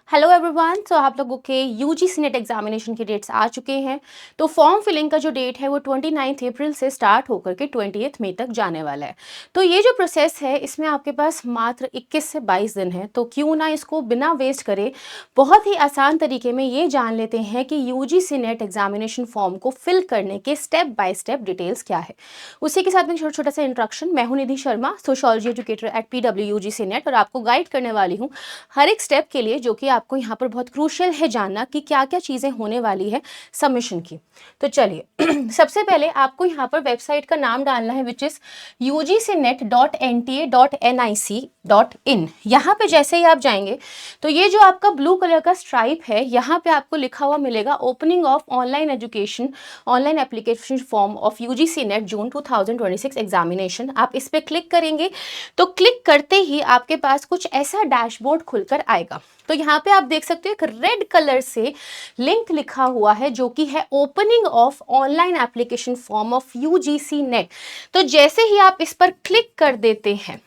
Hello everyone. सो आप लोगों के यूजीसी नेट एग्जामिनेशन के डेट्स आ चुके हैं। तो फॉर्म फिलिंग का जो डेट है वो 29 अप्रैल से स्टार्ट होकर के 20 मई तक जाने वाला है। तो ये जो प्रोसेस है इसमें आपके पास मात्र 21 से 22 दिन है। तो क्यों ना इसको बिना वेस्ट करे बहुत ही आसान तरीके में ये जान लेते हैं कि यूजीसी नेट एग्जामिनेशन फॉर्म को फिल करने के स्टेप बाय स्टेप डिटेल्स क्या है। उसी के साथ में छोटा छोटा सा इंट्रोडक्शन। मैं हूं Nidhi Sharma, sociology educator at PWUGC net, और आपको गाइड करने वाली हूँ हर एक स्टेप के लिए, जो कि आपको यहाँ पर बहुत क्रूशियल है जानना कि क्या क्या चीज़ें होने वाली है सबमिशन की। तो चलिए सबसे पहले आपको यहाँ पर वेबसाइट का नाम डालना है विच इज़ ugcnet.nta.nic.in। यहाँ पे जैसे ही आप जाएंगे तो ये जो आपका ब्लू कलर का स्ट्राइप है यहाँ पे आपको लिखा हुआ मिलेगा opening of online education online application form of UGC net June 2026 examination. आप इस पर क्लिक करेंगे तो क्लिक करते ही आपके पास कुछ ऐसा डैशबोर्ड खुलकर आएगा। तो यहाँ पे आप देख सकते हो एक रेड कलर से लिंक लिखा हुआ है जो कि है opening of online application form of UGC net. तो जैसे ही आप इस पर क्लिक कर देते हैं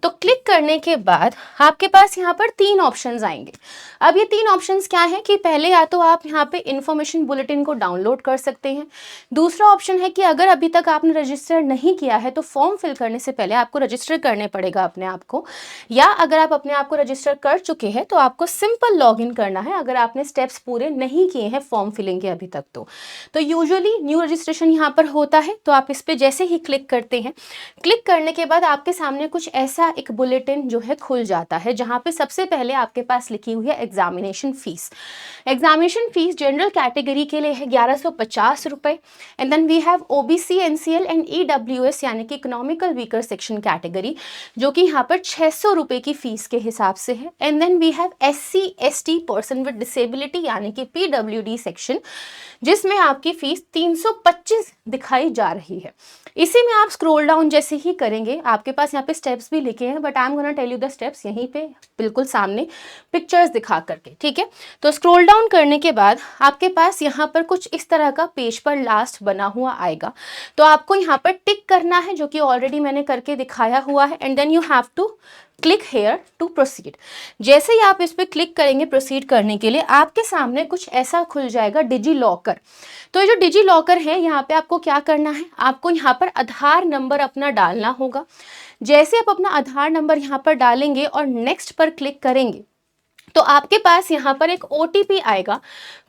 तो क्लिक करने के बाद आपके पास यहाँ पर तीन ऑप्शंस आएंगे। अब ये तीन ऑप्शंस क्या है कि पहले या तो आप यहाँ पे इंफॉर्मेशन बुलेटिन को डाउनलोड कर सकते हैं। दूसरा ऑप्शन है कि अगर अभी तक आपने रजिस्टर नहीं किया है तो फॉर्म फिल करने से पहले आपको रजिस्टर करने पड़ेगा अपने आप को, या अगर आप अपने आप को रजिस्टर कर चुके हैं तो आपको सिंपल लॉगिन करना है अगर आपने स्टेप्स पूरे नहीं किए हैं फॉर्म फिलिंग के अभी तक। तो यूजुअली न्यू रजिस्ट्रेशन यहाँ पर होता है। तो आप इस पर जैसे ही क्लिक करते हैं, क्लिक करने के बाद आपके सामने कुछ ऐसा एक बुलेटिन जो है खुल जाता है जहाँ पे सबसे पहले आपके पास लिखी हुई है examination fees. Examination fees general category के लिए है 1150 रुपए। And then we have OBC NCL and EWS यानी कि इकोनॉमिकल वीकर सेक्शन कैटेगरी, जो कि यहाँ पर 600 रुपए की फीस के हिसाब से है। And then we have SC ST person with disability यानी कि PWD सेक्शन, जिसमें आपकी फीस 325 दिखाई जा रही है। इसी में आप स्क्रॉल डाउन जैसे ही करेंगे आपके पास यहाँ पे स्टेप्स भी लिखे हैं, but I am gonna tell you the steps यहीं पे बिल्कुल सामने पिक्चर्स दिखा करके, ठीक है। तो स्क्रॉल डाउन करने के बाद आपके पास यहाँ पर कुछ इस तरह का पेज पर लास्ट बना हुआ आएगा। तो आपको यहाँ पर टिक करना है जो कि ऑलरेडी मैंने करके दिखाया हुआ है। And then you have to click here to proceed. जैसे ही आप इस पर क्लिक करेंगे प्रोसीड करने के लिए आपके सामने कुछ ऐसा खुल जाएगा डिजी लॉकर। तो ये जो डिजी लॉकर है यहाँ पे आपको क्या करना है, आपको यहाँ पर आधार नंबर अपना डालना होगा। जैसे आप अपना आधार नंबर यहाँ पर डालेंगे और नेक्स्ट पर क्लिक करेंगे तो आपके पास यहाँ पर एक OTP आएगा।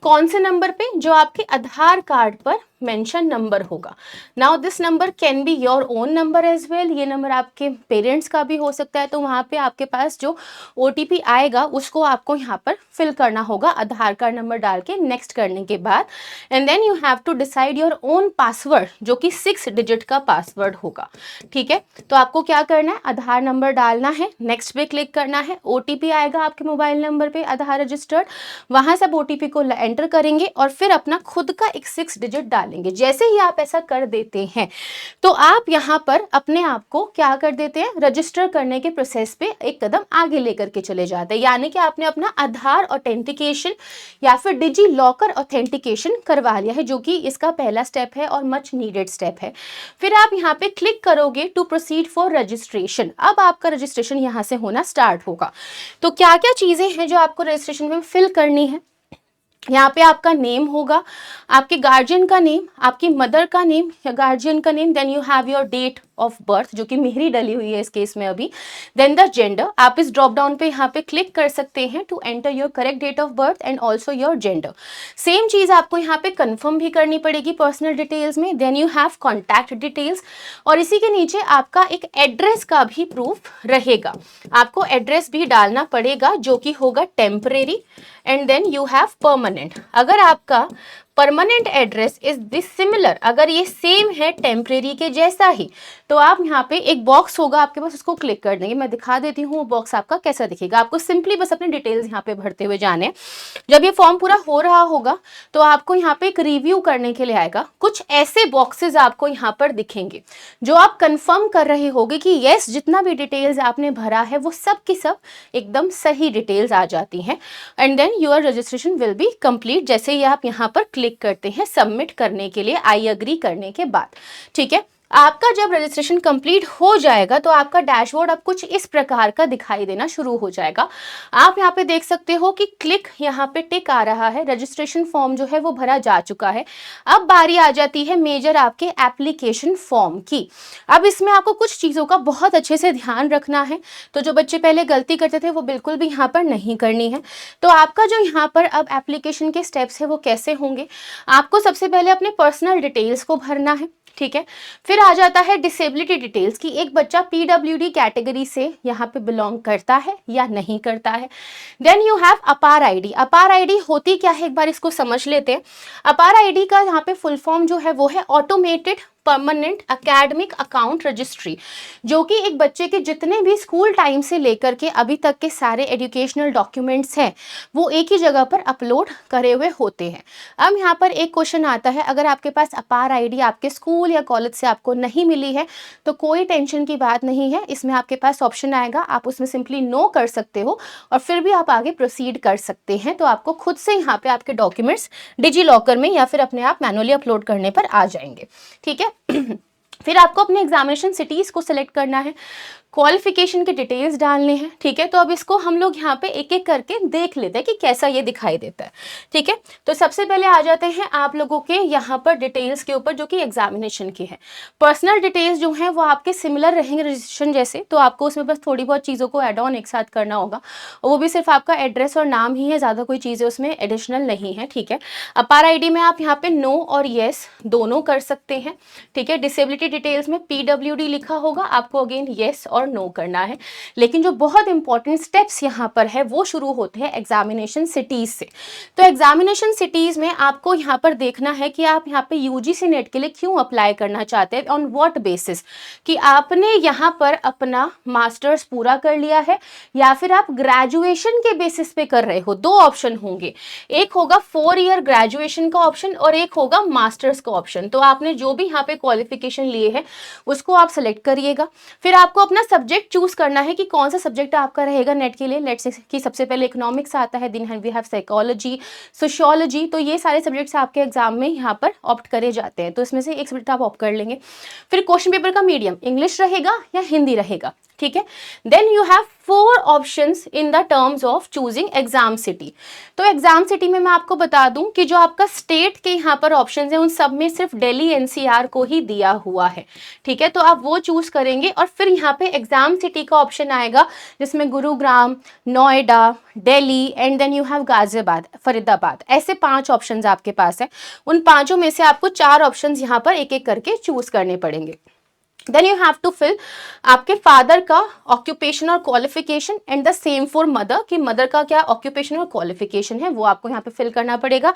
कौन से नंबर पे? जो आपके आधार कार्ड पर मेंशन नंबर होगा। Now this number can be your own number as well. ये नंबर आपके पेरेंट्स का भी हो सकता है। तो वहाँ पे आपके पास जो OTP आएगा उसको आपको यहाँ पर फिल करना होगा आधार कार्ड नंबर डाल के नेक्स्ट करने के बाद। And then you have to decide your own password जो कि 6 डिजिट का पासवर्ड होगा, ठीक है। तो आपको क्या करना है, आधार नंबर डालना है, नेक्स्ट पे क्लिक करना है, OTP आएगा आपके मोबाइल नंबर पे आधार रजिस्टर्ड, वहां से OTP को एंटर करेंगे और फिर अपना खुद का एक 6 डिजिट डालेंगे। जैसे ही आप ऐसा कर देते हैं तो आप यहाँ पर अपने आप को क्या कर देते हैं, रजिस्टर करने के प्रोसेस पे एक कदम आगे लेकर के चले जाते हैं। यानी कि आपने अपना आधार ऑथेंटिकेशन या फिर डिजी लॉकर ऑथेंटिकेशन करवा लिया है, जो कि इसका पहला स्टेप है और मच नीडेड स्टेप है। फिर आप यहाँ पे क्लिक करोगे टू प्रोसीड फॉर रजिस्ट्रेशन। अब आपका रजिस्ट्रेशन यहाँ से होना स्टार्ट होगा। तो क्या क्या चीजें हैं जो आपको रजिस्ट्रेशन में फिल करनी है, यहाँ पे आपका नेम होगा, आपके गार्जियन का नेम, आपकी मदर का नेम या गार्जियन का name, then you have your date of birth जो कि मेरी डली हुई है इस केस में अभी, देन द जेंडर। आप इस ड्रॉप डाउन पे यहाँ पे क्लिक कर सकते हैं to enter your correct date of birth and also your gender. Same चीज आपको यहाँ पे कंफर्म भी करनी पड़ेगी पर्सनल डिटेल्स में। Then you have contact details और इसी के नीचे आपका एक एड्रेस का भी प्रूफ रहेगा। आपको एड्रेस भी डालना पड़ेगा जो कि होगा temporary. And then you have permanent. अगर आपका permanent address is this similar, अगर ये सेम है टेम्परेरी के जैसा ही, तो आप यहाँ पे एक बॉक्स होगा आपके पास, उसको क्लिक कर देंगे। मैं दिखा देती हूँ वो बॉक्स आपका कैसा दिखेगा। आपको सिंपली बस अपने डिटेल्स यहाँ पे भरते हुए जाने। जब ये फॉर्म पूरा हो रहा होगा तो आपको यहाँ पे एक रिव्यू करने के लिए आएगा। कुछ ऐसे बॉक्सेस आपको यहाँ पर दिखेंगे जो आप कंफर्म कर रहे होगे कि यस जितना भी डिटेल्स आपने भरा है वो सब की सब एकदम सही डिटेल्स आ जाती हैं। And then your registration will be complete. जैसे ही आप यहाँ पर क्लिक करते हैं सबमिट करने के लिए आई अग्री करने के बाद, ठीक है। आपका जब रजिस्ट्रेशन कंप्लीट हो जाएगा तो आपका डैशबोर्ड अब कुछ इस प्रकार का दिखाई देना शुरू हो जाएगा। आप यहाँ पे देख सकते हो कि क्लिक यहाँ पे टिक आ रहा है, रजिस्ट्रेशन फॉर्म जो है वो भरा जा चुका है। अब बारी आ जाती है मेजर आपके एप्लीकेशन फॉर्म की। अब इसमें आपको कुछ चीज़ों का बहुत अच्छे से ध्यान रखना है। तो जो बच्चे पहले गलती करते थे वो बिल्कुल भी यहाँ पर नहीं करनी है। तो आपका जो यहाँ पर अब एप्लीकेशन के स्टेप्स है वो कैसे होंगे, आपको सबसे पहले अपने पर्सनल डिटेल्स को भरना है, ठीक है। फिर आ जाता है डिसेबिलिटी डिटेल्स की एक बच्चा पीडब्ल्यूडी कैटेगरी से यहाँ पे बिलोंग करता है या नहीं करता है। देन यू हैव अपार आईडी। अपार आईडी होती क्या है एक बार इसको समझ लेते हैं। अपार आईडी का यहाँ पे फुल फॉर्म जो है वो है automated permanent academic account registry, जो कि एक बच्चे के जितने भी स्कूल टाइम से लेकर के अभी तक के सारे एजुकेशनल डॉक्यूमेंट्स हैं वो एक ही जगह पर अपलोड करे हुए होते हैं। अब यहाँ पर एक क्वेश्चन आता है, अगर आपके पास अपार आईडी आपके स्कूल या कॉलेज से आपको नहीं मिली है तो कोई टेंशन की बात नहीं है। इसमें आपके पास ऑप्शन आएगा, आप उसमें सिंपली नो कर सकते हो और फिर भी आप आगे प्रोसीड कर सकते हैं। तो आपको खुद से यहाँ पे आपके डॉक्यूमेंट्स डिजी लॉकर में या फिर अपने आप मैनुअली अपलोड करने पर आ जाएंगे, ठीक है। फिर आपको अपने एग्जामिनेशन सिटीज को सिलेक्ट करना है, क्वालिफिकेशन के डिटेल्स डालने हैं, ठीक है। तो अब इसको हम लोग यहाँ पे एक एक करके देख लेते हैं कि कैसा ये दिखाई देता है, ठीक है। तो सबसे पहले आ जाते हैं आप लोगों के यहाँ पर डिटेल्स के ऊपर जो कि एग्जामिनेशन की है। पर्सनल डिटेल्स जो हैं वो आपके सिमिलर रहेंगे रजिस्ट्रेशन जैसे, तो आपको उसमें बस थोड़ी बहुत चीज़ों को एड ऑन एक साथ करना होगा और वो भी सिर्फ आपका एड्रेस और नाम ही है, ज़्यादा कोई चीज़ें उसमें एडिशनल नहीं है, ठीक है। अपार आईडी में आप यहाँ पे नो और येस दोनों कर सकते हैं, ठीक है। डिसेबिलिटी डिटेल्स में पीडब्ल्यूडी लिखा होगा, आपको अगेन येस और नो करना है। लेकिन जो बहुत इंपॉर्टेंट स्टेप्स यहाँ पर है वो शुरू होते हैं एग्जामिनेशन सिटीज से। तो एग्जामिनेशन सिटीज में आपको यहाँ पर देखना है कि आप यहाँ पे यूजीसी नेट के लिए क्यों अप्लाई करना चाहते हैं, ऑन व्हाट बेसिस, कि आपने यहाँ पर अपना मास्टर्स पूरा कर लिया है या फिर आप ग्रेजुएशन के बेसिस पे कर रहे हो। दो ऑप्शन होंगे, एक होगा 4 ईयर ग्रेजुएशन का ऑप्शन और एक होगा मास्टर्स का ऑप्शन। तो आपने जो भी यहाँ पे क्वालिफिकेशन लिए है उसको आप सेलेक्ट करिएगा। फिर आपको अपना सब्जेक्ट चूज करना है कि कौन सा सब्जेक्ट आपका रहेगा नेट के लिए। लेट्स से कि सबसे पहले इकोनॉमिक्स आता है, then we have psychology, sociology, तो ये सारे सब्जेक्ट्स आपके एग्जाम में यहाँ पर ऑप्ट करे जाते हैं। तो इसमें से एक सब्जेक्ट आप ऑप्ट कर लेंगे। फिर क्वेश्चन पेपर का मीडियम इंग्लिश रहेगा या हिंदी रहेगा, ठीक है। Then you have 4 options in the terms of choosing exam city. तो एग्जाम सिटी में मैं आपको बता दूं कि जो आपका स्टेट के यहाँ पर ऑप्शंस हैं उन सब में सिर्फ दिल्ली एनसीआर को ही दिया हुआ है, ठीक है। तो आप वो चूज करेंगे और फिर यहाँ पे एग्जाम सिटी का ऑप्शन आएगा जिसमें Gurugram, Noida, Delhi and then you have Ghaziabad, Faridabad, ऐसे 5 ऑप्शंस आपके पास है। उन 5 में से आपको 4 ऑप्शंस यहाँ पर एक एक करके चूज करने पड़ेंगे। Then you have to fill आपके फादर का ऑक्यूपेशन और qualification and the same for mother, कि मदर का क्या ऑक्यूपेशन और क्वालिफिकेशन है वो आपको यहाँ पे फिल करना पड़ेगा।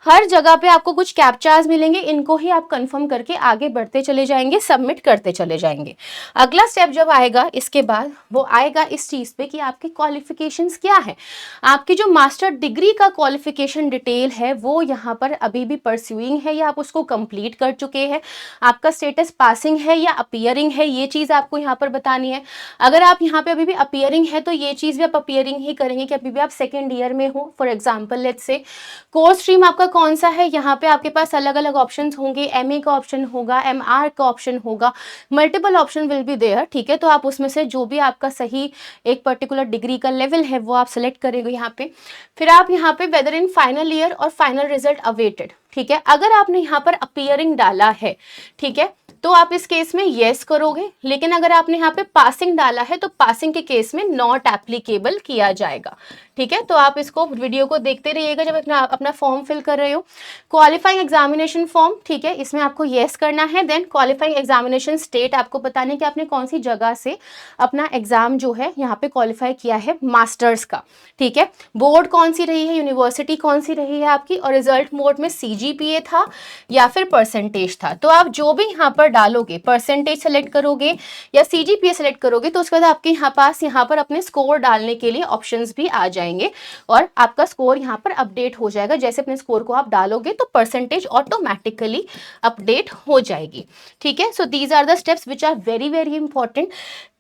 हर जगह पे आपको कुछ कैप्चार्स मिलेंगे, इनको ही आप कंफर्म करके आगे बढ़ते चले जाएंगे, सबमिट करते चले जाएंगे। अगला स्टेप जब आएगा इसके बाद वो आएगा इस चीज़ पे कि आपके क्वालिफिकेशंस क्या है। आपकी जो मास्टर डिग्री का क्वालिफिकेशन डिटेल है वो यहाँ पर अभी भी परस्यूइंग है या आप उसको कंप्लीट कर चुके हैं, आपका स्टेटस पासिंग है या अपीयरिंग है, ये चीज आपको यहाँ पर बतानी है। अगर आप यहाँ पे अभी भी अपीयरिंग है तो ये चीज भी आप अपीयरिंग ही करेंगे कि अभी भी आप सेकेंड ईयर में हो। For example let's say course stream आपका कौन सा है, यहाँ पे आपके पास अलग अलग ऑप्शंस होंगे, एमए का ऑप्शन होगा, एमआर का ऑप्शन होगा, multiple option will be there, ठीक है। तो आप उसमें से जो भी आपका सही एक पर्टिकुलर डिग्री का लेवल है वो आप सेलेक्ट करेंगे यहाँ पे। फिर आप यहाँ पे वेदर इन फाइनल ईयर और फाइनल रिजल्ट अवेटेड, ठीक है। अगर आपने यहाँ पर अपीयरिंग डाला है, ठीक है, तो आप इस केस में येस करोगे, लेकिन अगर आपने यहाँ पे पासिंग डाला है तो पासिंग के केस में नॉट एप्लीकेबल किया जाएगा, ठीक है। तो आप इसको वीडियो को देखते रहिएगा जब अपना फॉर्म फिल कर रहे हो। क्वालिफाइंग एग्जामिनेशन फॉर्म, ठीक है, इसमें आपको येस करना है। देन क्वालिफाइंग एग्जामिनेशन स्टेट, आपको बताने कि आपने कौन सी जगह से अपना एग्जाम जो है यहाँ पे क्वालिफाई किया है मास्टर्स का, ठीक है। बोर्ड कौन सी रही है, यूनिवर्सिटी कौन सी रही है आपकी, और रिजल्ट मोड में सीजीपीए था या फिर परसेंटेज था। तो आप जो भी यहाँ पर डालोगे, परसेंटेज सेलेक्ट करोगे या सीजीपीए सेलेक्ट करोगे, तो उसके बाद आपके यहाँ पर अपने स्कोर डालने के लिए ऑप्शंस भी आ जाएंगे और आपका स्कोर यहाँ पर अपडेट हो जाएगा। जैसे अपने स्कोर को आप डालोगे तो परसेंटेज ऑटोमेटिकली अपडेट हो जाएगी, ठीक है। So these are the steps which are very very important.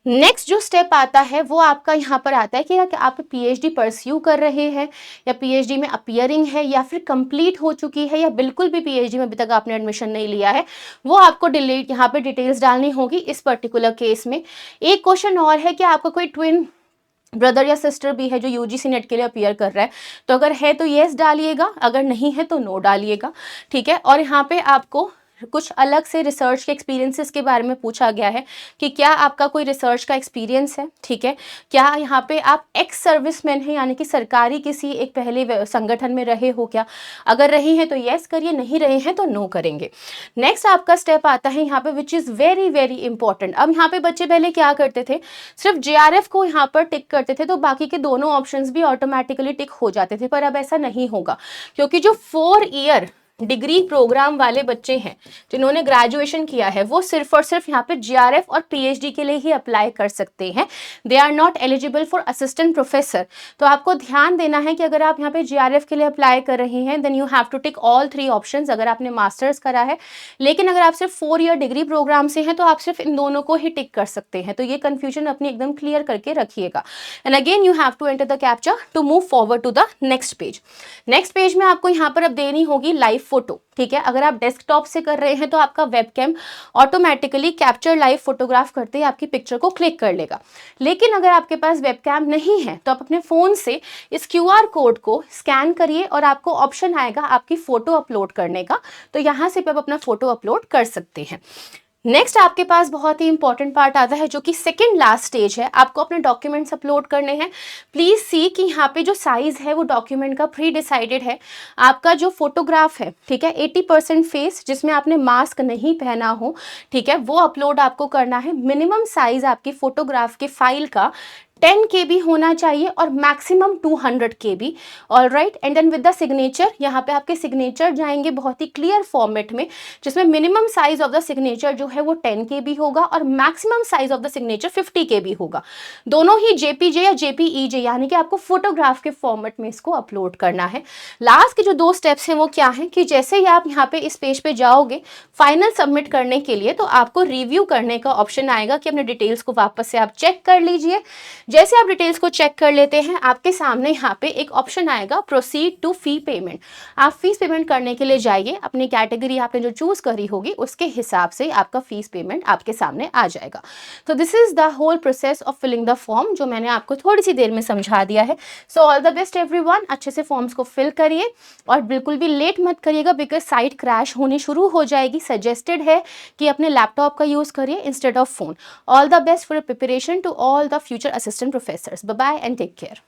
Next जो स्टेप आता है वो आपका यहाँ पर आता है कि आप पीएचडी परस्यू कर रहे हैं या पीएचडी में अपियरिंग है या फिर कंप्लीट हो चुकी है या बिल्कुल भी पीएचडी में अभी तक आपने एडमिशन नहीं लिया है, वो आपको डिलीट यहाँ पे डिटेल्स डालनी होगी इस पर्टिकुलर केस में। एक क्वेश्चन और है कि आपका कोई ट्विन ब्रदर या सिस्टर भी है जो यूजीसी नेट के लिए अपीयर कर रहा है, तो अगर है तो येस डालिएगा, अगर नहीं है तो नो डालिएगा, ठीक है। और यहाँ पे आपको कुछ अलग से रिसर्च के एक्सपीरियंसेस के बारे में पूछा गया है कि क्या आपका कोई रिसर्च का एक्सपीरियंस है, ठीक है। क्या यहाँ पे आप एक्स सर्विसमैन हैं, यानी कि सरकारी किसी एक पहले संगठन में रहे हो क्या, अगर रहे हैं तो येस करिए, नहीं रहे हैं तो नो करेंगे। नेक्स्ट आपका स्टेप आता है यहाँ पे which is very very important. अब यहाँ पे बच्चे पहले क्या करते थे, सिर्फ जेआरएफ को यहाँ पर टिक करते थे तो बाकी के दोनों ऑप्शंस भी ऑटोमेटिकली टिक हो जाते थे, पर अब ऐसा नहीं होगा, क्योंकि जो 4 ईयर डिग्री प्रोग्राम वाले बच्चे हैं जिन्होंने ग्रेजुएशन किया है वो सिर्फ और सिर्फ यहाँ पे जीआरएफ और पीएचडी के लिए ही अप्लाई कर सकते हैं। They are not eligible for assistant professor. तो आपको ध्यान देना है कि अगर आप यहाँ पे जीआरएफ के लिए अप्लाई कर रहे हैं then you have to tick all 3 options अगर आपने मास्टर्स करा है। लेकिन अगर आप सिर्फ 4 ईयर डिग्री प्रोग्राम से हैं तो आप सिर्फ इन दोनों को ही टिक कर सकते हैं। तो ये कन्फ्यूजन अपनी एकदम क्लियर करके रखिएगा। And again you have to enter the captcha to move forward to the next page. Next page में आपको यहाँ पर अब देनी होगी लाइव फोटो, ठीक है। अगर आप डेस्कटॉप से कर रहे हैं तो आपका webcam automatically capture live photograph करते ही आपकी पिक्चर को क्लिक कर लेगा। लेकिन अगर आपके पास वेबकैम नहीं है तो आप अपने फ़ोन से इस क्यूआर कोड को स्कैन करिए और आपको ऑप्शन आएगा आपकी फ़ोटो अपलोड करने का, तो यहाँ से आप अपना फ़ोटो अपलोड कर सकते हैं। नेक्स्ट आपके पास बहुत ही इंपॉर्टेंट पार्ट आता है जो कि सेकेंड लास्ट स्टेज है, आपको अपने डॉक्यूमेंट्स अपलोड करने हैं। प्लीज़ सी कि यहाँ पे जो साइज़ है वो डॉक्यूमेंट का प्री डिसाइडेड है। आपका जो फोटोग्राफ है, ठीक है, 80% फेस जिसमें आपने मास्क नहीं पहना हो, ठीक है, वो अपलोड आपको करना है। मिनिमम साइज़ आपकी फोटोग्राफ के फाइल का 10 KB होना चाहिए और maximum 200 KB। All right, and then with the signature, यहाँ पे आपके सिग्नेचर जाएंगे बहुत ही क्लियर फॉर्मेट में, जिसमें minimum size of the signature जो है वो 10 KB होगा और maximum size of the signature 50 KB होगा। दोनों ही JPG या JPEG यानी कि आपको फोटोग्राफ के फॉर्मेट में इसको अपलोड करना है। लास्ट के जो 2 स्टेप्स हैं वो क्या है कि जैसे ही आप यहाँ पे इस पेज पे जाओगे फाइनल सबमिट करने के लिए, तो आपको रिव्यू करने का ऑप्शन आएगा कि अपने डिटेल्स को वापस से आप चेक कर लीजिए। जैसे आप डिटेल्स को चेक कर लेते हैं आपके सामने यहाँ पे एक ऑप्शन आएगा प्रोसीड टू फी पेमेंट। आप फीस पेमेंट करने के लिए जाइए, अपनी कैटेगरी आपने जो चूज करी होगी उसके हिसाब से आपका फीस पेमेंट आपके सामने आ जाएगा। तो this is the whole process of filling the form जो मैंने आपको थोड़ी सी देर में समझा दिया है। So all the best everyone, अच्छे से फॉर्म्स को फिल करिए और बिल्कुल भी लेट मत करिएगा बिकॉज साइट क्रैश होनी शुरू हो जाएगी। सजेस्टेड है कि अपने लैपटॉप का यूज करिए instead of phone. All the best for preparation to all the future assistant professors. Bye bye and take care.